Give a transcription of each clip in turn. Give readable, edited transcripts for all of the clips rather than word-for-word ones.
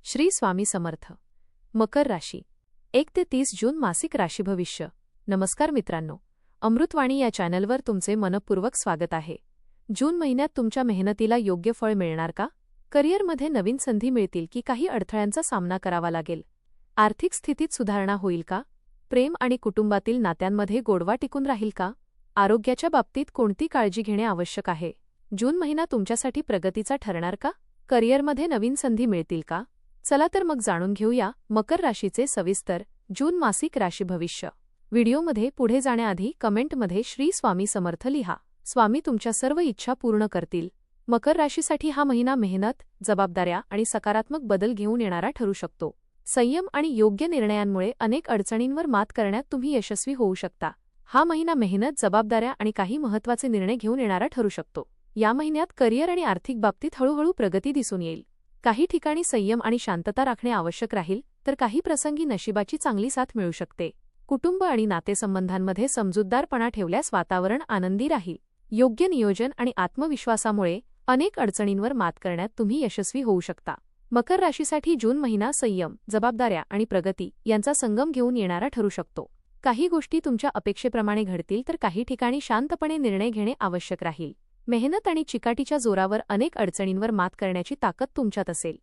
श्री स्वामी समर्थ. मकर राशी 1 ते 30 जून मासिक राशी भविष्य. नमस्कार मित्रांनो, अमृतवाणी या चॅनलवर तुमचे मनपूर्वक स्वागत आहे. जून महिन्यात तुमच्या मेहनतीला योग्य फळ मिळणार का? करिअरमध्ये नवीन संधी मिळतील की काही अडथळ्यांचा सामना करावा लागेल? आर्थिक स्थितीत सुधारणा होईल का? प्रेम आणि कुटुंबातील नात्यांमध्ये गोडवा टिकून राहील का? आरोग्याच्या बाबतीत कोणती काळजी घेणे आवश्यक आहे? जून महिना तुमच्यासाठी प्रगतीचा ठरणार का? करिअरमध्ये नवीन संधी मिळतील का? चला तर मग जाणून घेऊया मकर राशीचे सविस्तर जून मासिक राशी भविष्य. व्हिडिओमध्ये पुढे जाण्याआधी कमेंटमध्ये श्री स्वामी समर्थ लिहा. स्वामी तुमच्या सर्व इच्छा पूर्ण करतील. मकर राशीसाठी हा महिना मेहनत, जबाबदाऱ्या आणि सकारात्मक बदल घेऊन येणारा ठरू शकतो. संयम आणि योग्य निर्णयांमुळे अनेक अडचणींवर मात करण्यात तुम्ही यशस्वी होऊ शकता. हा महिना मेहनत, जबाबदाऱ्या आणि काही महत्त्वाचे निर्णय घेऊन येणारा ठरू शकतो. या महिन्यात करिअर आणि आर्थिक बाबतीत हळूहळू प्रगती दिसून येईल. काही ठिकाणी संयम आणि शांतता राखणे आवश्यक राहील, तर काही प्रसंगी नशिबाची चांगली साथ मिळू शकते. कुटुंब आणि नातेसंबंधांमध्ये समजूतदारपणा ठेवल्यास वातावरण आनंदी राहील. योग्य नियोजन आणि आत्मविश्वासामुळे अनेक अडचणींवर मात करण्यात तुम्ही यशस्वी होऊ शकता. मकर राशीसाठी जून महिना संयम, जबाबदाऱ्या आणि प्रगती यांचा संगम घेऊन येणारा ठरू शकतो. काही गोष्टी तुमच्या अपेक्षेप्रमाणे घडतील, तर काही ठिकाणी शांतपणे निर्णय घेणे आवश्यक राहील. मेहनत आणि चिकाटीच्या जोरावर अनेक अडचणींवर मात करण्याची ताकद तुमच्यात असेल.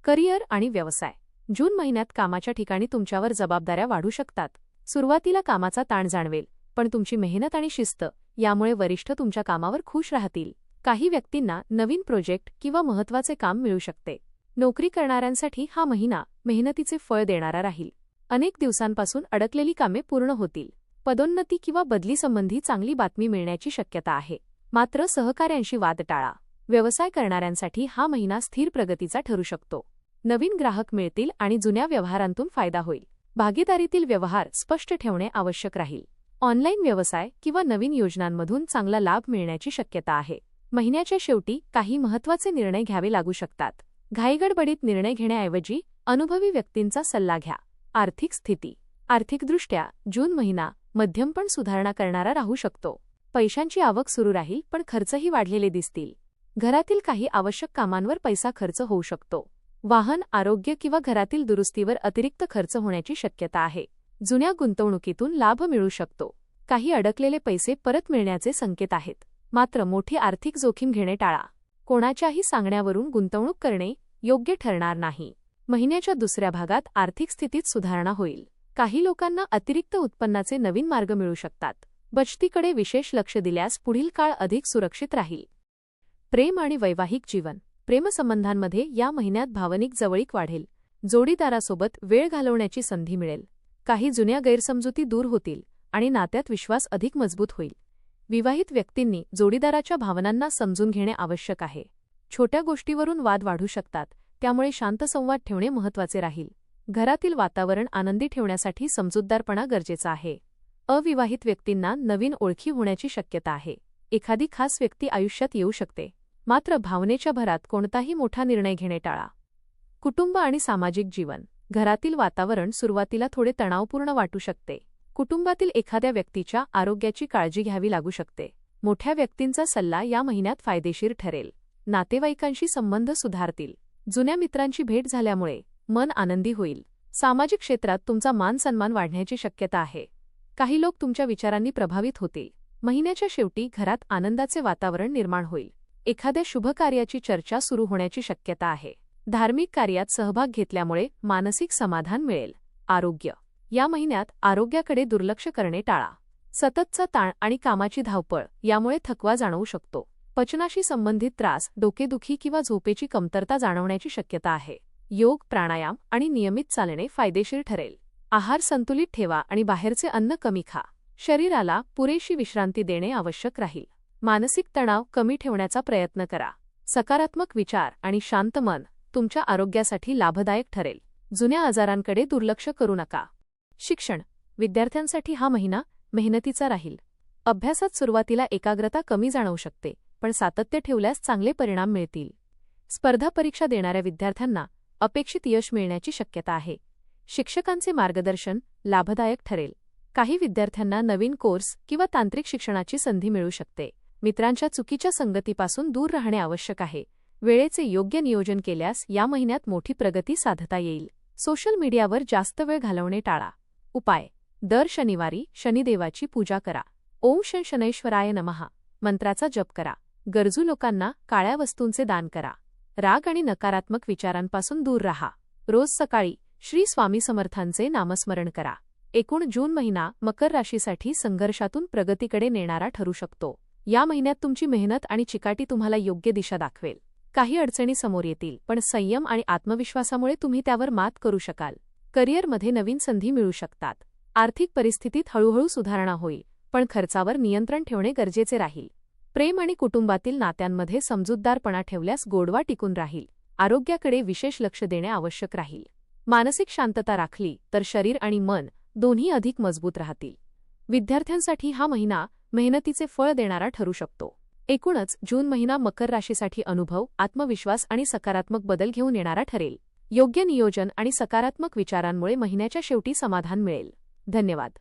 करिअर आणि व्यवसाय. जून महिन्यात कामाच्या ठिकाणी तुमच्यावर जबाबदाऱ्या वाढू शकतात. सुरुवातीला कामाचा ताण जाणवेल, पण तुमची मेहनत आणि शिस्त यामुळे वरिष्ठ तुमच्या कामावर खुश राहतील. काही व्यक्तींना नवीन प्रोजेक्ट किंवा महत्त्वाचे काम मिळू शकते. नोकरी करणाऱ्यांसाठी हा महिना मेहनतीचे फळ देणारा राहील. अनेक दिवसांपासून अडकलेली कामे पूर्ण होतील. पदोन्नती किंवा बदलीसंबंधी चांगली बातमी मिळण्याची शक्यता आहे. मात्र सहकाऱ्यांशी वाद टाळा. व्यवसाय करणाऱ्यांसाठी हा महिना स्थिर प्रगतीचा ठरू शकतो. नवीन ग्राहक मिळतील आणि जुन्या व्यवहारांतून फायदा होईल. भागीदारीतील व्यवहार स्पष्ट ठेवणे आवश्यक राहील. ऑनलाईन व्यवसाय किंवा नवीन योजनांमधून चांगला लाभ मिळण्याची शक्यता आहे. महिन्याच्या शेवटी काही महत्त्वाचे निर्णय घ्यावे लागू शकतात. घाईगडबडीत निर्णय घेण्याऐवजी अनुभवी व्यक्तींचा सल्ला घ्या. आर्थिक स्थिती. आर्थिकदृष्ट्या जून महिना मध्यम पण सुधारणा करणारा राहू शकतो. पैशांची आवक सुरू राहील, पण खर्चही वाढलेले दिसतील. घरातील काही आवश्यक कामांवर पैसा खर्च होऊ शकतो. वाहन, आरोग्य किंवा घरातील दुरुस्तीवर अतिरिक्त खर्च होण्याची शक्यता आहे. जुन्या गुंतवणुकीतून लाभ मिळू शकतो. काही अडकलेले पैसे परत मिळण्याचे संकेत आहेत. मात्र मोठी आर्थिक जोखीम घेणे टाळा. कोणाच्याही सांगण्यावरून गुंतवणूक करणे योग्य ठरणार नाही. महिन्याच्या दुसऱ्या भागात आर्थिक स्थितीत सुधारणा होईल. काही लोकांना अतिरिक्त उत्पन्नाचे नवीन मार्ग मिळू शकतात. बचतीकडे विशेष लक्ष दिल्यास पुढील काळ अधिक सुरक्षित राहील. प्रेम आणि वैवाहिक जीवन. प्रेमसंबंधांमध्ये या महिन्यात भावनिक जवळीक वाढेल. जोडीदारासोबत वेळ घालवण्याची संधी मिळेल. काही जुन्या गैरसमजुती दूर होतील आणि नात्यात विश्वास अधिक मजबूत होईल. विवाहित व्यक्तींनी जोडीदाराच्या भावनांना समजून घेणे आवश्यक आहे. छोट्या गोष्टीवरून वाद वाढू शकतात, त्यामुळे शांत संवाद ठेवणे महत्त्वाचे राहील. घरातील वातावरण आनंदी ठेवण्यासाठी समजूतदारपणा गरजेचा आहे. अविवाहित व्यक्तींना नवीन ओळखी होण्याची शक्यता आहे. एखादी खास व्यक्ती आयुष्यात येऊ शकते. मात्र भावनेच्या भरात कोणताही मोठा निर्णय घेणे टाळा. कुटुंब आणि सामाजिक जीवन. घरातील वातावरण सुरुवातीला थोडे तणावपूर्ण वाटू शकते. कुटुंबातील एखाद्या व्यक्तीच्या आरोग्याची काळजी घ्यावी लागू शकते. मोठ्या व्यक्तींचा सल्ला या महिन्यात फायदेशीर ठरेल. नातेवाईकांशी संबंध सुधारतील. जुन्या मित्रांची भेट झाल्यामुळे मन आनंदी होईल. सामाजिक क्षेत्रात तुमचा मान सन्मान वाढण्याची शक्यता आहे. काही लोक तुमच्या विचारांनी प्रभावित होतील. महिन्याच्या शेवटी घरात आनंदाचे वातावरण निर्माण होईल. एखाद्या शुभ कार्याची चर्चा सुरू होण्याची शक्यता आहे. धार्मिक कार्यात सहभाग घेतल्यामुळे मानसिक समाधान मिळेल. आरोग्य. या महिन्यात आरोग्याकडे दुर्लक्ष करणे टाळा. सततचा ताण आणि कामाची धावपळ यामुळे थकवा जाणवू शकतो. पचनाशी संबंधित त्रास, डोकेदुखी किंवा झोपेची कमतरता जाणवण्याची शक्यता आहे. योग, प्राणायाम आणि नियमित चालणे फायदेशीर ठरेल. आहार संतुलित ठेवा आणि बाहेरचे अन्न कमी खा. शरीराला पुरेशी विश्रांती देणे आवश्यक राहील. मानसिक तणाव कमी ठेवण्याचा प्रयत्न करा. सकारात्मक विचार आणि शांत मन तुमच्या आरोग्यासाठी लाभदायक ठरेल. जुन्या आजारांकडे दुर्लक्ष करू नका. शिक्षण. विद्यार्थ्यांसाठी हा महिना मेहनतीचा राहील. अभ्यासात सुरुवातीला एकाग्रता कमी जाणवू शकते, पण सातत्य ठेवल्यास चांगले परिणाम मिळतील. स्पर्धा परीक्षा देणाऱ्या विद्यार्थ्यांना अपेक्षित यश मिळण्याची शक्यता आहे. शिक्षकांचे मार्गदर्शन लाभदायक ठरेल. काही विद्यार्थ्यांना नवीन कोर्स किंवा तांत्रिक शिक्षणाची संधी मिळू शकते. मित्रांच्या चुकीच्या संगतीपासून दूर राहणे आवश्यक आहे. वेळेचे योग्य नियोजन केल्यास या महिन्यात मोठी प्रगती साधता येईल. सोशल मीडियावर जास्त वेळ घालवणे टाळा. उपाय: दर शनिवारी शनिदेवाची पूजा करा. ओम शनैश्वराय नमः मंत्राचा जप करा. गरजू लोकांना काळ्या वस्तूंचे दान करा. राग आणि नकारात्मक विचारांपासून दूर राहा. रोज सकाळी श्री स्वामी समर्थांचे नामस्मरण करा. एकूण जून महिना मकर राशीसाठी संघर्षातून प्रगतीकडे नेणारा ठरू शकतो. या महिन्यात तुमची मेहनत आणि चिकाटी तुम्हाला योग्य दिशा दाखवेल. काही अडचणी समोर येतील, पण संयम आणि आत्मविश्वासामुळे तुम्ही त्यावर मात करू शकाल. करिअरमध्ये नवीन संधी मिळू शकतात. आर्थिक परिस्थितीत हळूहळू सुधारणा होईल, पण खर्चावर नियंत्रण ठेवणे गरजेचे राहील. प्रेम आणि कुटुंबातील नात्यांमध्ये समजूतदारपणा ठेवल्यास गोडवा टिकून राहील. आरोग्याकडे विशेष लक्ष देणे आवश्यक राहील. मानसिक शांतता राखली तर शरीर आणि मन दोन्ही अधिक मजबूत राहतील. विद्यार्थ्यांसाठी हा महिना मेहनतीचे फळ देणारा ठरू शकतो. एकूणच जून महिना मकर राशीसाठी अनुभव, आत्मविश्वास आणि सकारात्मक बदल घेऊन येणारा ठरेल. योग्य नियोजन आणि सकारात्मक विचारांमुळे महिन्याच्या शेवटी समाधान मिळेल. धन्यवाद.